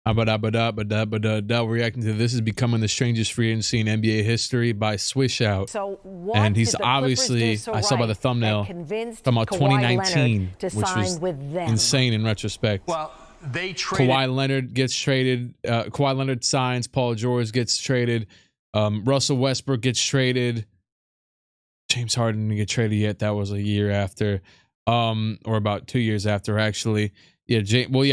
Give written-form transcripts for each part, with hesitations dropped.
We're reacting to This Is Becoming the Strangest Free Agency in NBA History by Swish Out. So what and he's did the obviously, so I saw by the thumbnail, talking about 2019, which was insane in retrospect. Well, they traded. Kawhi Leonard gets traded. Kawhi Leonard signs. Paul George gets traded. Russell Westbrook gets traded. James Harden didn't get traded yet. That was a year after, or about 2 years after, actually. Yeah,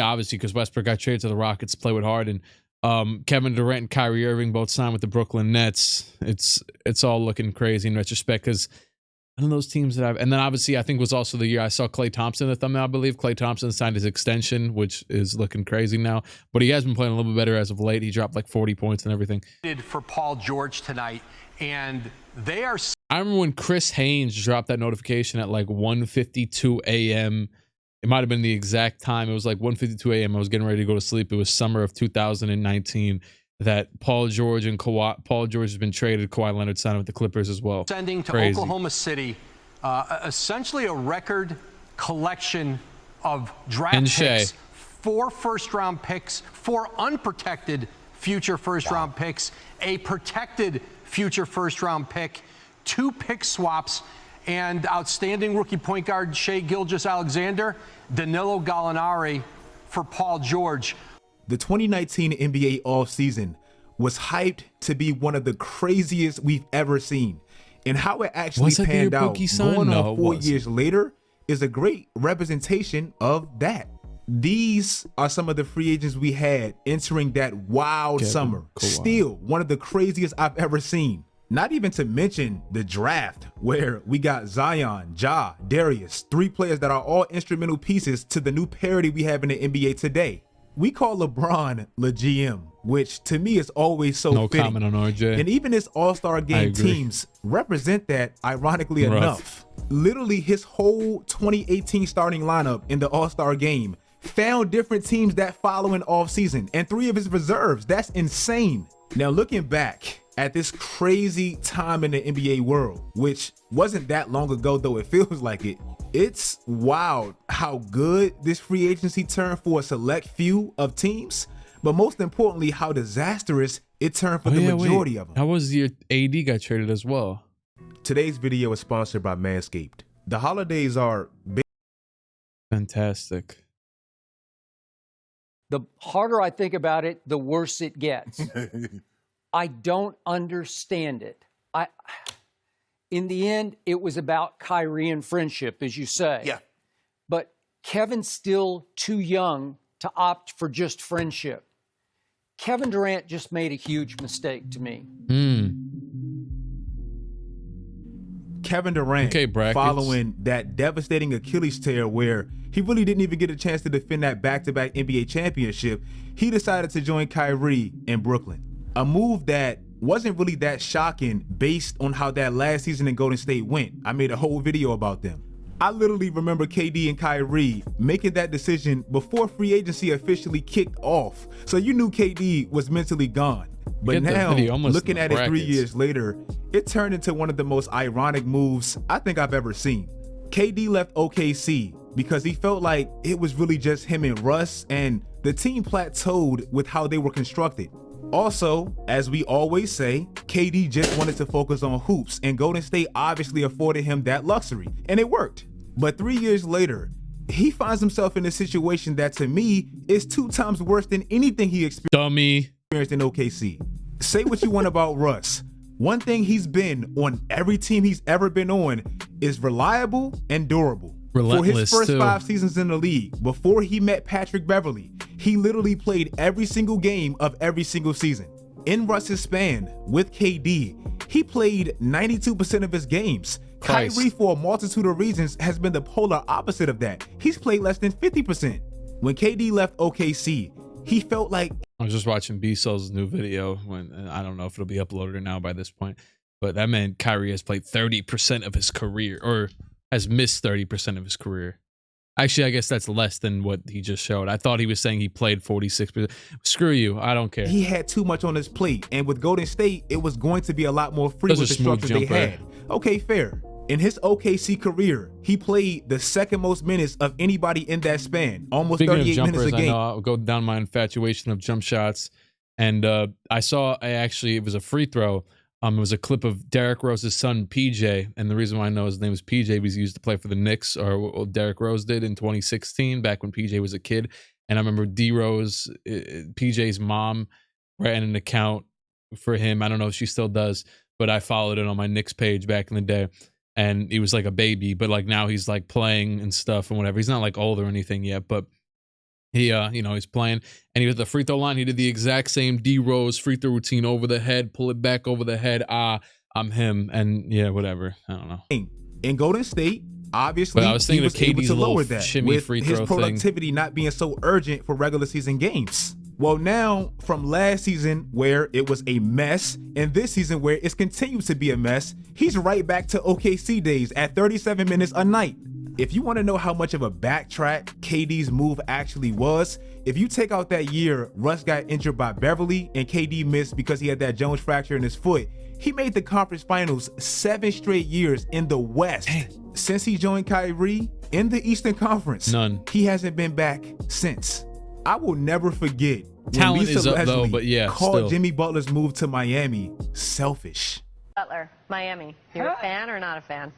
obviously, because Westbrook got traded to the Rockets to play with Harden. Kevin Durant and Kyrie Irving both signed with the Brooklyn Nets. It's all looking crazy in retrospect because none of those teams that and then obviously I think was also the year I saw Klay Thompson in the thumbnail. I believe Klay Thompson signed his extension, which is looking crazy now. But he has been playing a little bit better as of late. He dropped like 40 points and everything. For Paul George tonight, and they are. I remember when Chris Haynes dropped that notification at like 1:52 a.m. It might have been the exact time. It was like 1:52 a.m. I was getting ready to go to sleep. It was summer of 2019 that Paul George has been traded. Kawhi Leonard signed with the Clippers as well. Sending to Crazy. Oklahoma City, essentially a record collection of draft picks, 4 first-round picks, 4 unprotected future first-round picks, a protected future first-round pick, 2 pick swaps, and outstanding rookie point guard Shai Gilgeous-Alexander, Danilo Gallinari for Paul George. The 2019 NBA offseason was hyped to be one of the craziest we've ever seen. And how it actually panned out going on 4 years later is a great representation of that. These are some of the free agents we had entering that wild summer. Still one of the craziest I've ever seen. Not even to mention the draft, where we got Zion, Ja, Darius, 3 players that are all instrumental pieces to the new parity we have in the NBA today. We call LeBron the GM, which to me is always so fitting. No comment on RJ. And even his All-Star game teams represent that, ironically enough. Literally his whole 2018 starting lineup in the All-Star game found different teams that following offseason, and 3 of his reserves. That's insane. Now looking back at this crazy time in the NBA world, which wasn't that long ago, though it feels like it, it's wild how good this free agency turned for a select few of teams, but most importantly, how disastrous it turned for the majority of them. How was your AD got traded as well? Today's video is sponsored by Manscaped. The holidays are big. Fantastic. The harder I think about it, the worse it gets. I don't understand it. In the end, it was about Kyrie and friendship, as you say. Yeah. But Kevin's still too young to opt for just friendship. Kevin Durant just made a huge mistake to me. Kevin Durant, following that devastating Achilles tear where he really didn't even get a chance to defend that back-to-back NBA championship, he decided to join Kyrie in Brooklyn. A move that wasn't really that shocking based on how that last season in Golden State went. I made a whole video about them. I literally remember KD and Kyrie making that decision before free agency officially kicked off. So you knew KD was mentally gone. But now, looking at it 3 years later, it turned into one of the most ironic moves I think I've ever seen. KD left OKC because he felt like it was really just him and Russ, and the team plateaued with how they were constructed. Also, as we always say, KD just wanted to focus on hoops, and Golden State obviously afforded him that luxury, and it worked. But 3 years later, he finds himself in a situation that to me is 2 times worse than anything he experienced in OKC. Say what you want about Russ. One thing he's been on every team he's ever been on is reliable and durable. For his first 5 seasons in the league, before he met Patrick Beverley, he literally played every single game of every single season. In Russ's span with KD, he played 92% of his games. Kyrie, for a multitude of reasons, has been the polar opposite of that. He's played less than 50%. When KD left OKC, he felt like... I was just watching B-Soul's new video, I don't know if it'll be uploaded or now by this point, but that man Kyrie has played 30% of his career, or has missed 30% of his career. Actually, I guess that's less than what he just showed. I thought he was saying he played 46%. Screw you, I don't care. He had too much on his plate, and with Golden State, it was going to be a lot more free with the structure they had. Okay, fair. In his OKC career, he played the second most minutes of anybody in that span, almost Speaking 38 of jumpers, minutes a game. I know I'll go down my infatuation of jump shots. And it was a free throw. It was a clip of Derrick Rose's son, PJ. And the reason why I know his name is PJ because he used to play for the Knicks, or Derrick Rose did in 2016, back when PJ was a kid. And I remember D-Rose, PJ's mom, ran an account for him. I don't know if she still does, but I followed it on my Knicks page back in the day. And he was like a baby, but like now he's like playing and stuff and whatever. He's not like old or anything yet, but he, he's playing, and he was at the free throw line. He did the exact same D-Rose free throw routine, over the head, pull it back over the head. I'm him, and yeah, whatever. I don't know. In Golden State, obviously, but I was thinking he was of KD's able to lower that shimmy with free throw his productivity not being so urgent for regular season games. Well, now from last season where it was a mess, and this season where it's continued to be a mess, he's right back to OKC days at 37 minutes a night. If you want to know how much of a backtrack KD's move actually was, if you take out that year Russ got injured by Beverly and KD missed because he had that Jones fracture in his foot, he made the conference finals 7 straight years in the West. Dang. Since he joined Kyrie in the Eastern Conference, none. He hasn't been back since. I will never forget talent when Lisa is up Leslie though, but yeah, called still. Jimmy Butler's move to Miami selfish. Butler, Miami. You're a fan or not a fan?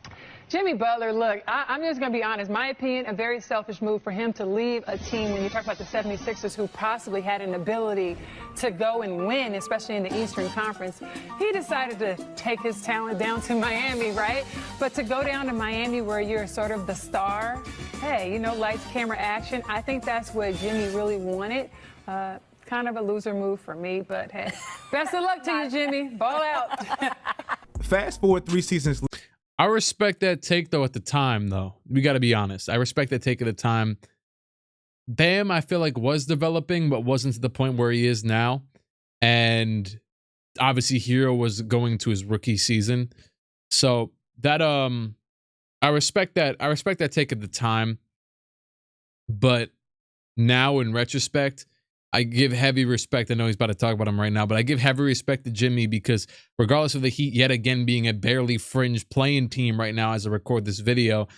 Jimmy Butler, look, I'm just going to be honest. My opinion, a very selfish move for him to leave a team when you talk about the 76ers who possibly had an ability to go and win, especially in the Eastern Conference. He decided to take his talent down to Miami, right? But to go down to Miami where you're sort of the star, hey, lights, camera, action, I think that's what Jimmy really wanted. Kind of a loser move for me, but hey, best of luck to you, Jimmy. Ball out. Fast forward 3 seasons. I respect that take, though, at the time, though. We got to be honest. I respect that take at the time. Bam, I feel like, was developing, but wasn't to the point where he is now. And obviously, Hero was going to his rookie season. So that, I respect that. I respect that take at the time. But now, in retrospect, I give heavy respect. I know he's about to talk about him right now, but I give heavy respect to Jimmy because regardless of the Heat yet again being a barely fringe playing team right now as I record this video,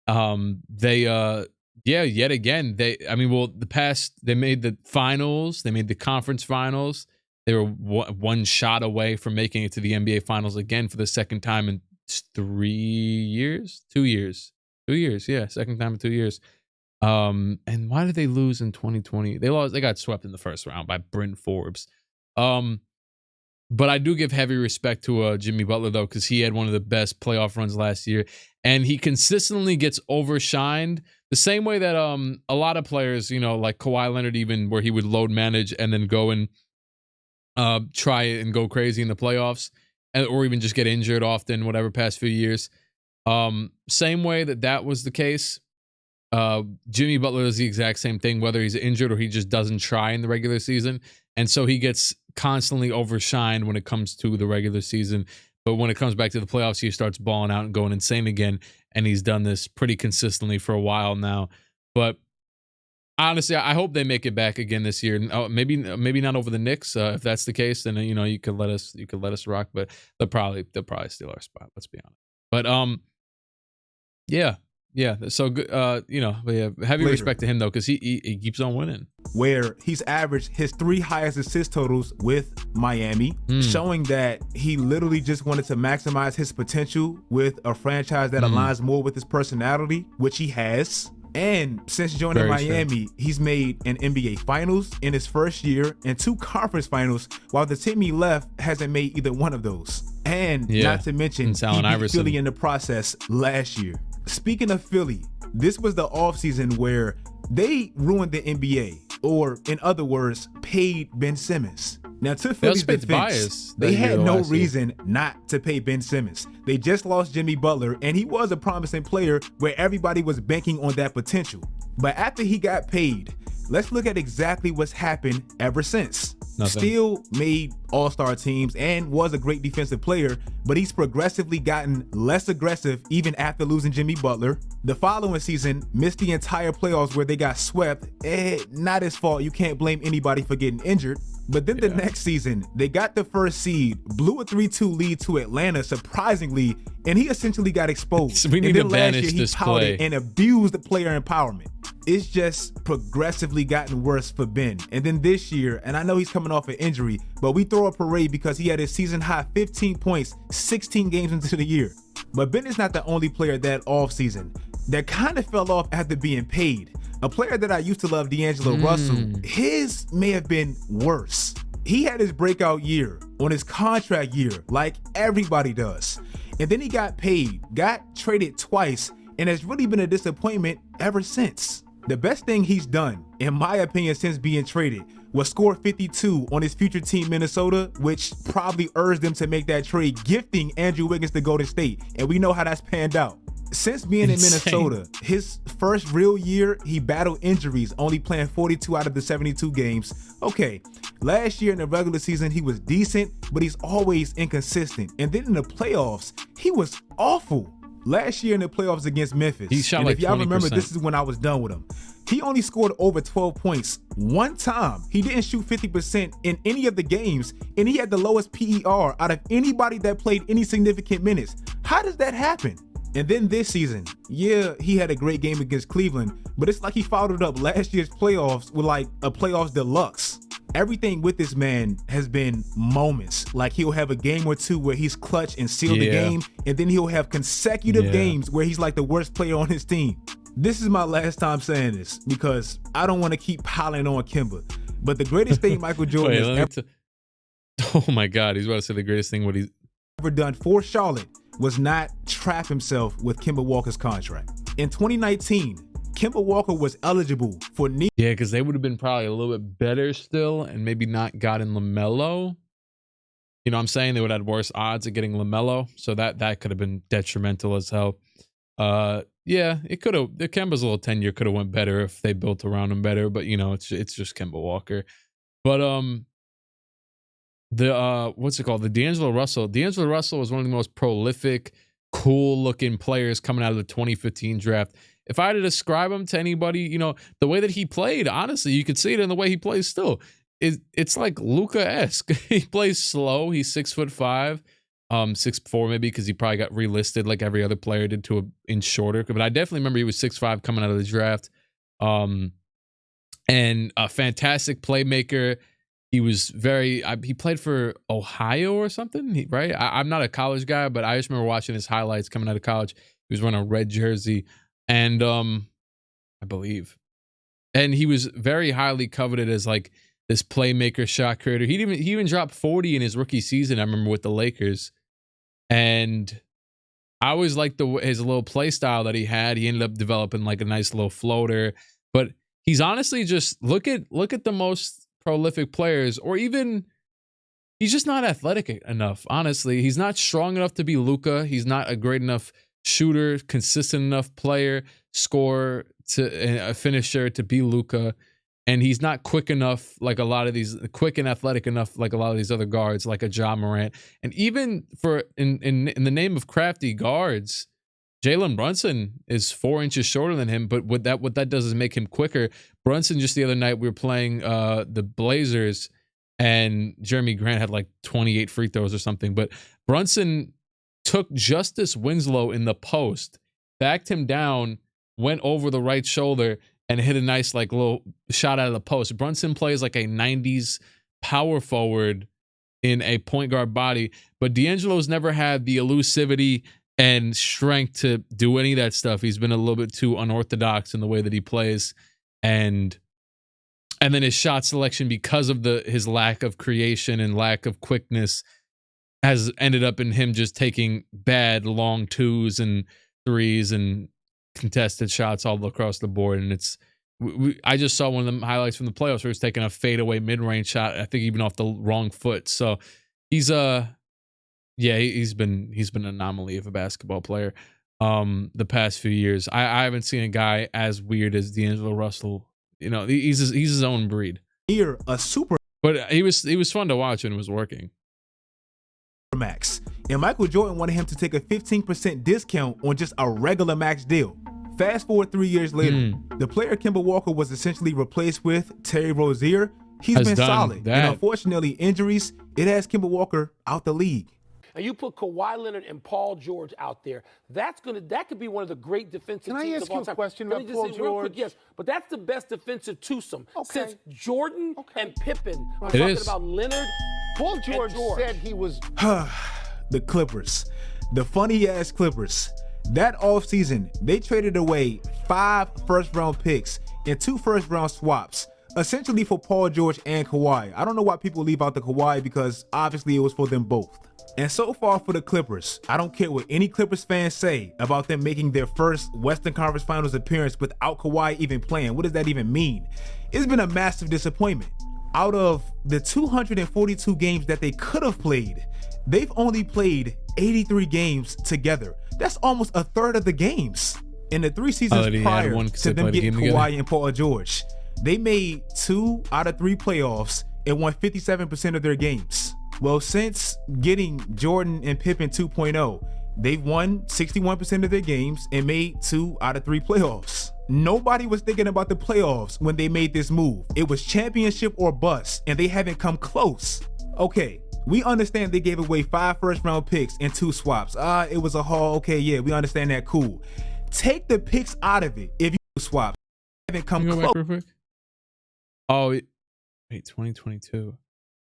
yet again, they made the finals, they made the conference finals. They were one shot away from making it to the NBA finals again for the second time in 2 years. Yeah, second time in 2 years. And why did they lose in 2020? They got swept in the first round by Bryn Forbes. But I do give heavy respect to Jimmy Butler, though, because he had one of the best playoff runs last year. And he consistently gets overshined the same way that a lot of players, like Kawhi Leonard, even where he would load manage and then go and try it and go crazy in the playoffs, or even just get injured often, whatever, past few years. Same way that was the case. Jimmy Butler is the exact same thing, whether he's injured or he just doesn't try in the regular season. And so he gets constantly overshined when it comes to the regular season. But when it comes back to the playoffs, he starts balling out and going insane again. And he's done this pretty consistently for a while now. But honestly, I hope they make it back again this year. Maybe not over the Knicks. If that's the case, then you could let us rock. But they'll probably steal our spot. Let's be honest. But yeah. So good. But yeah, heavy respect to him though, because he keeps on winning. Where he's averaged his 3 highest assist totals with Miami, showing that he literally just wanted to maximize his potential with a franchise that aligns more with his personality, which he has. And since joining Miami, he's made an NBA Finals in his first year and 2 conference finals, while the team he left hasn't made either one of those. And not to mention, he beat Philly in the process last year. Speaking of Philly, this was the offseason where they ruined the NBA, or in other words, paid Ben Simmons. Now, to Philly's defense, they had no reason not to pay Ben Simmons. They just lost Jimmy Butler, and he was a promising player where everybody was banking on that potential. But after he got paid, let's look at exactly what's happened ever since. Nothing. Still made all-star teams and was a great defensive player, but he's progressively gotten less aggressive even after losing Jimmy Butler. The following season, missed the entire playoffs where they got swept. Not his fault. You can't blame anybody for getting injured. But then the next season, they got the first seed, blew a 3-2 lead to Atlanta, surprisingly, and he essentially got exposed. We need and then to banish this play and abused the player empowerment. It's just progressively gotten worse for Ben. And then this year, and I know he's coming off an injury, but we throw a parade because he had his season high 15 points 16 games into the year. But Ben is not the only player that offseason that kind of fell off after being paid. A player that I used to love, D'Angelo Russell, his may have been worse. He had his breakout year on his contract year, like everybody does. And then he got paid, got traded twice, and has really been a disappointment ever since. The best thing he's done, in my opinion, since being traded was score 52 on his future team, Minnesota, which probably urged them to make that trade, gifting Andrew Wiggins to Golden State. And we know how that's panned out. Since being in Minnesota, his first real year, he battled injuries, only playing 42 out of the 72 games. Okay, last year in the regular season, he was decent, but he's always inconsistent. And then in the playoffs, he was awful. Last year in the playoffs against Memphis, he shot and like if y'all 20%. remember, this is when I was done with him. He only scored over 12 points one time. He didn't shoot 50% in any of the games, and he had the lowest PER out of anybody that played any significant minutes. How does that happen? And then this season, yeah, he had a great game against Cleveland, but it's like he followed up last year's playoffs with like a playoffs deluxe. Everything with this man has been moments. Like he'll have a game or two where he's clutch and seal the game, and then he'll have consecutive games where he's like the worst player on his team. This is my last time saying this because I don't want to keep piling on Kemba, but the greatest thing Michael Jordan has oh my God, he's about to say the greatest thing what he's ever done for Charlotte was not trap himself with Kemba Walker's contract. In 2019, Kemba Walker was eligible for because they would have been probably a little bit better still and maybe not gotten LaMelo. You know what I'm saying? They would have had worse odds of getting LaMelo, so that could have been detrimental as hell. Yeah, it could have. The Kemba's little tenure could have went better if they built around him better, but you know, it's just Kemba Walker. But what's it called? The D'Angelo Russell. D'Angelo Russell was one of the most prolific, cool-looking players coming out of the 2015 draft. If I had to describe him to anybody, you know, the way that he played, honestly, you could see it in the way he plays still. It's like Luka-esque. He plays slow. He's 6'5", 6'4" maybe, because he probably got relisted like every other player did to an inch shorter. But I definitely remember he was 6'5" coming out of the draft. And a fantastic playmaker. He was he played for Ohio or something, right? I'm not a college guy, but I just remember watching his highlights coming out of college. He was wearing a red jersey, and I believe. And he was very highly coveted as like this playmaker, shot creator. He even dropped 40 in his rookie season, I remember, with the Lakers. And I always liked his little play style that he had. He ended up developing like a nice little floater. But he's honestly just look at the most prolific players, or even he's just not athletic enough. Honestly, he's not strong enough to be Luka. He's not a great enough shooter, consistent enough player, scorer, to a finisher to be Luka, and he's not quick enough like a lot of these, quick and athletic enough like a lot of these other guards, like a Ja Morant. And even for in the name of crafty guards, Jalen Brunson is 4 inches shorter than him, but what that does is make him quicker. Brunson, just the other night, we were playing the Blazers, and Jeremy Grant had like 28 free throws or something. But Brunson took Justice Winslow in the post, backed him down, went over the right shoulder, and hit a nice like little shot out of the post. Brunson plays like a 90s power forward in a point guard body, but D'Angelo's never had the elusivity and strength to do any of that stuff. He's been a little bit too unorthodox in the way that he plays, and then his shot selection, because of his lack of creation and lack of quickness, has ended up in him just taking bad long twos and threes and contested shots all across the board. And I just saw one of the highlights from the playoffs where he's taking a fadeaway mid-range shot, I think even off the wrong foot. So he's he's been an anomaly of a basketball player the past few years. I haven't seen a guy as weird as D'Angelo Russell. You know, he's his own breed. Here, a super But he was fun to watch when it was working. Max. And Michael Jordan wanted him to take a 15% discount on just a regular max deal. Fast forward 3 years later, the player Kemba Walker was essentially replaced with Terry Rozier. He's been solid. And unfortunately, injuries, it has Kemba Walker out the league. And you put Kawhi Leonard and Paul George out there, that could be one of the great defensive teams of all time. Can I ask you a question about Paul George? Real quick, yes, but that's the best defensive twosome. Since Jordan and Pippen. I'm talking about Leonard. Paul George said he was... The Clippers. The funny-ass Clippers. That offseason, they traded away 5 first-round picks and 2 first-round swaps, essentially for Paul George and Kawhi. I don't know why people leave out the Kawhi because obviously it was for them both. And so far for the Clippers, I don't care what any Clippers fans say about them making their first Western Conference Finals appearance without Kawhi even playing. What does that even mean? It's been a massive disappointment. Out of the 242 games that they could have played, they've only played 83 games together. That's almost a third of the games. In the 3 seasons prior to them getting Kawhi and Paul George, they made 2 out of 3 playoffs and won 57% of their games. Well, since getting Jordan and Pippen 2.0, they've won 61% of their games and made 2 out of 3 playoffs. Nobody was thinking about the playoffs when they made this move. It was championship or bust, and they haven't come close. Okay, we understand they gave away 5 first-round picks and 2 swaps. It was a haul. Okay, yeah, we understand that. Cool. Take the picks out of it if you swap. Haven't come close. Oh, wait, 2022.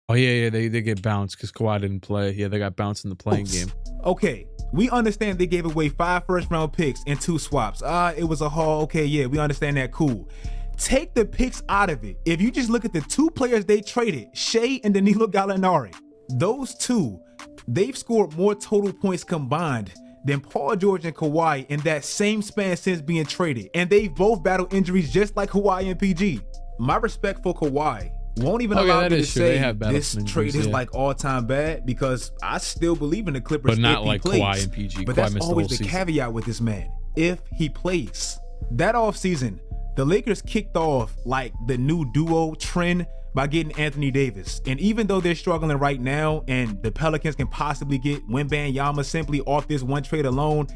Oh, yeah, they get bounced because Kawhi didn't play. Yeah, they got bounced in the playing game. Okay, we understand they gave away 5 first-round picks and 2 swaps. It was a haul. Okay, yeah, we understand that. Cool. Take the picks out of it. If you just look at the 2 players they traded, Shea and Danilo Gallinari, those 2, they've scored more total points combined than Paul George and Kawhi in that same span since being traded. And they've both battled injuries just like Kawhi and PG. My respect for Kawhi won't even allow me to say this trade is like all-time bad because I still believe in the Clippers. But not like Kawhi and PG. But that's always the caveat with this man. If he plays. That offseason, the Lakers kicked off like the new duo trend by getting Anthony Davis. And even though they're struggling right now and the Pelicans can possibly get Wembanyama simply off this one trade alone,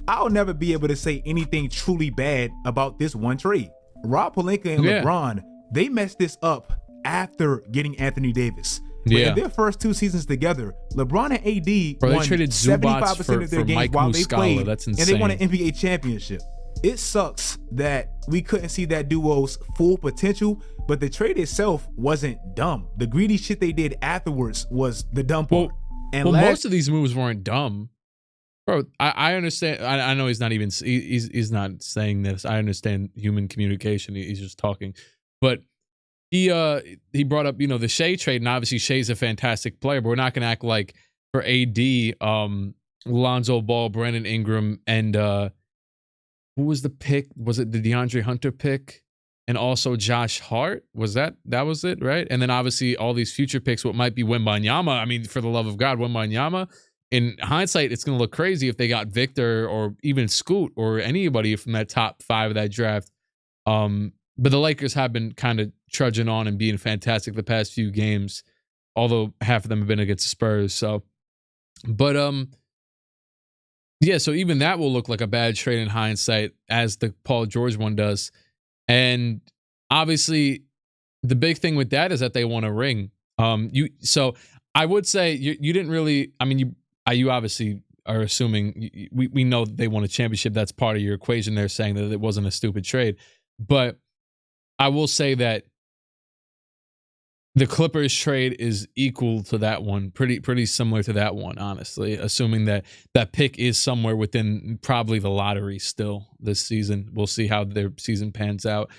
I'll never be able to say anything truly bad about this one trade. Rob Pelinka and LeBron, they messed this up after getting Anthony Davis. But in their first 2 seasons together, LeBron and AD won 75% of their games while they played, and they won an NBA championship. It sucks that we couldn't see that duo's full potential, but the trade itself wasn't dumb. The greedy shit they did afterwards was the dumb part. And most of these moves weren't dumb. Bro, I understand. I know he's not even, he's not saying this. I understand human communication. He's just talking. But he brought up, the Shea trade, and obviously Shea's a fantastic player, but we're not going to act like for AD, Lonzo Ball, Brandon Ingram, and who was the pick? Was it the DeAndre Hunter pick? And also Josh Hart? That was it, right? And then obviously all these future picks, what might be Wembanyama. I mean, for the love of God, Wembanyama. In hindsight, it's going to look crazy if they got Victor or even Scoot or anybody from that top 5 of that draft. But the Lakers have been kind of trudging on and being fantastic the past few games, although half of them have been against the Spurs. So, but yeah, so even that will look like a bad trade in hindsight, as the Paul George one does. And obviously, the big thing with that is that they want a ring. So I would say you didn't really. I mean, you obviously are assuming we know that they won a championship. That's part of your equation. They're saying that it wasn't a stupid trade, but I will say that the Clippers trade is equal to that one, pretty similar to that one, honestly, assuming that that pick is somewhere within probably the lottery still this season. We'll see how their season pans out.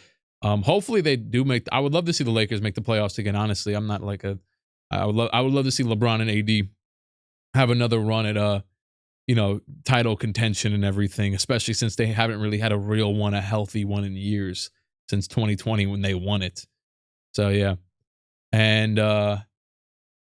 Hopefully they do I would love to see the Lakers make the playoffs again, honestly. I'm not like I would love to see LeBron and AD have another run at title contention and everything, especially since they haven't really had a real one, a healthy one in years since 2020 when they won it. So yeah. And what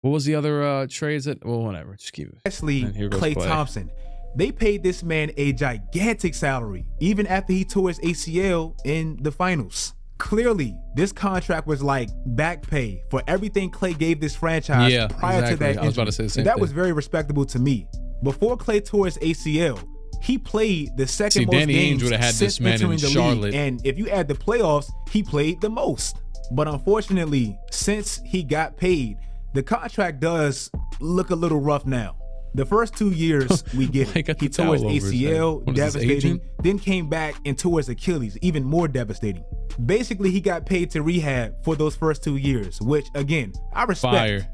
was the other trades that? Well, whatever. Just keep it. Especially Klay Thompson. They paid this man a gigantic salary, even after he tore his ACL in the finals. clearly this contract was like back pay for everything Klay gave this franchise prior to that injury. I was about to say the same and that thing. was very respectable to me. Before Klay tore his ACL, he played the second most Danny games Ainge would have had since this man entering in the Charlotte. league. And if you add the playoffs, he played the most. But unfortunately, since he got paid, the contract does look a little rough now. The first 2 years, we get it. He tore his ACL, devastating, then came back and tore his Achilles, even more devastating. Basically, he got paid to rehab for those first 2 years, which, again, I respect. Fire.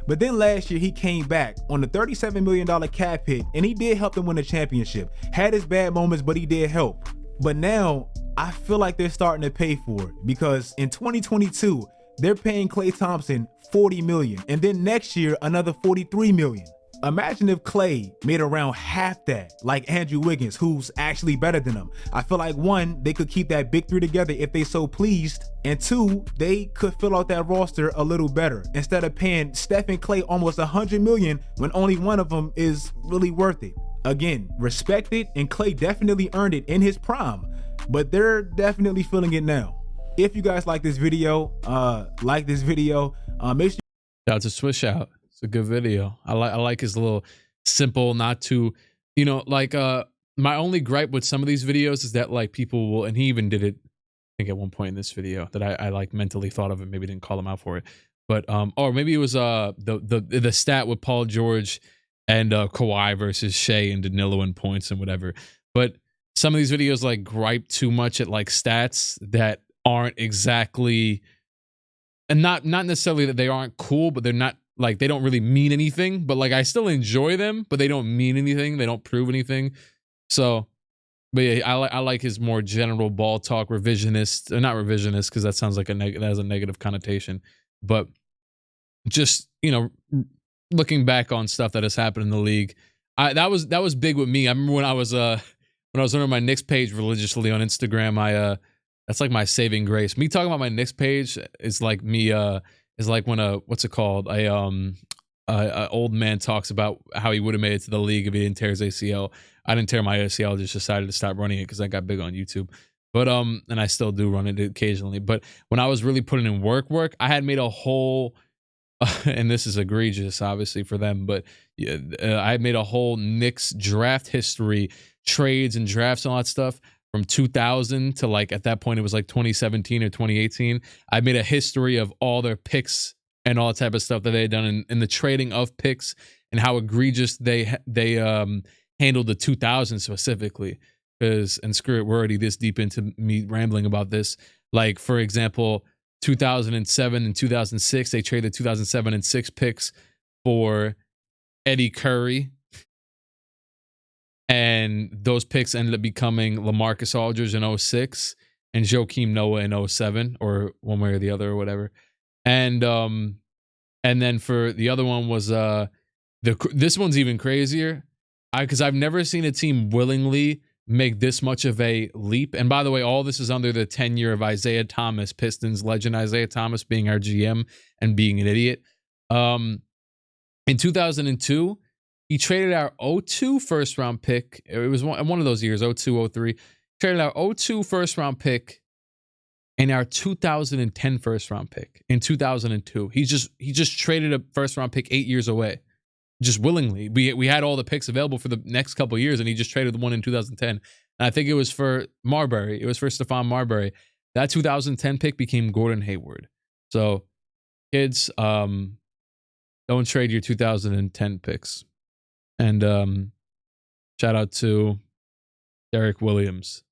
But then last year, he came back on a $37 million cap hit, and he did help them win the championship. Had his bad moments, but he did help. But now, I feel like they're starting to pay for it, because in 2022, they're paying Klay Thompson $40 million, and then next year, another $43 million. Imagine if Klay made around half that, like Andrew Wiggins, who's actually better than him. I feel like, one, they could keep that big three together if they so pleased, and two, they could fill out that roster a little better instead of paying Steph and Klay almost $100 million when only one of them is really worth it. Again, respect it, and Klay definitely earned it in his prime, but they're definitely feeling it now. If you guys like this video, make sure. Shout out to Swish Out. It's a good video. I like his little simple, not too, like my only gripe with some of these videos is that like people will, and he even did it, I think at one point in this video that I like mentally thought of it, maybe didn't call him out for it, but or maybe it was the stat with Paul George and Kawhi versus Shea and Danilo in points and whatever. But some of these videos like gripe too much at like stats that aren't exactly, and not necessarily that they aren't cool, but they're not like, they don't really mean anything, but like I still enjoy them, but they don't mean anything. They don't prove anything. So, but yeah, I like his more general ball talk, revisionist, or not revisionist, because that sounds like that has a negative connotation, but just, looking back on stuff that has happened in the league. That was big with me. I remember when I was under my Knicks page religiously on Instagram, that's like my saving grace. Me talking about my Knicks page is like me, is like when what's it called? A old man talks about how he would have made it to the league if he didn't tear his ACL. I didn't tear my ACL, just decided to stop running it because I got big on YouTube. But and I still do run it occasionally. But when I was really putting in work, I had made a whole and this is egregious, obviously, for them, but I made a whole Knicks draft history, trades and drafts and all that stuff from 2000 to like, at that point, it was like 2017 or 2018. I made a history of all their picks and all that type of stuff that they had done in the trading of picks and how egregious they handled the 2000s specifically. And screw it, we're already this deep into me rambling about this. Like, for example, 2007 and 2006, they traded 2007 and 6 picks for Eddie Curry. And those picks ended up becoming LaMarcus Aldridge in 06 and Joakim Noah in 07, or one way or the other or whatever. And then for the other one was this one's even crazier. Because I've never seen a team willingly make this much of a leap. And by the way, all this is under the tenure of Isaiah Thomas, Pistons legend Isaiah Thomas being our GM and being an idiot. In 2002, he traded our 02 first round pick. It was one of those years, 02, 03. Traded our 02 first round pick and our 2010 first round pick in 2002. He just traded a first round pick 8 years away. Just willingly. We had all the picks available for the next couple of years, and he just traded the one in 2010. And I think it was for Marbury. It was for Stephon Marbury. That 2010 pick became Gordon Hayward. So, kids, don't trade your 2010 picks. And shout out to Derek Williams.